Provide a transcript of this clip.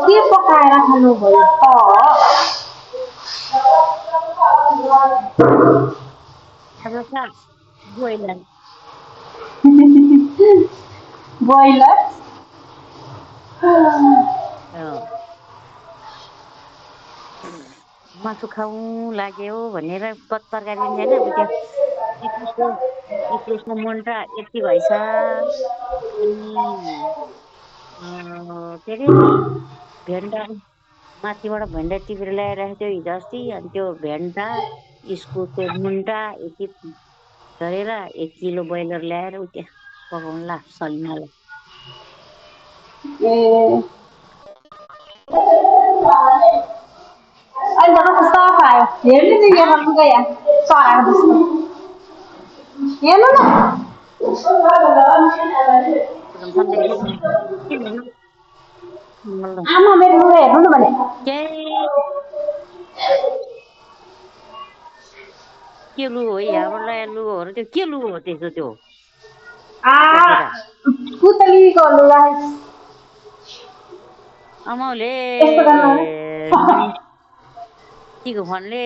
के पकाएर खानुभयो आज त ब्रोइलर ब्रोइलर मासु खाउँ लाग्यो भनेर तरकारी पनि छैन अब त्यहाँ इस्कुसको मुन्टा यति भएछ अनि के अरे भेन्डा माथिबाट भेन्डा टिपेर ल्याइरहेको थियो हिजो अस्ति अनि त्यो भेन्डा इस्कुसको मुन्टा यति गरेर 1 किलो ब्रोइलर ल्याएर उ त्यहाँ पकाउनु ला सलिनालाई ए अहिले त कस्तो सफा आयो हेर्नु नि यहाँ पुगा यहाँ चराको जस्तो हेर्नु न आमा मेरो लुगा हेर्नु न भने के लु हो यहाँबाट ल्याएर लु हो र त्यो के लु हो त्यसो त्यो पखेटा पुतलीको लुगा आमाउले यस्तो गर्नु नीतिको फोनले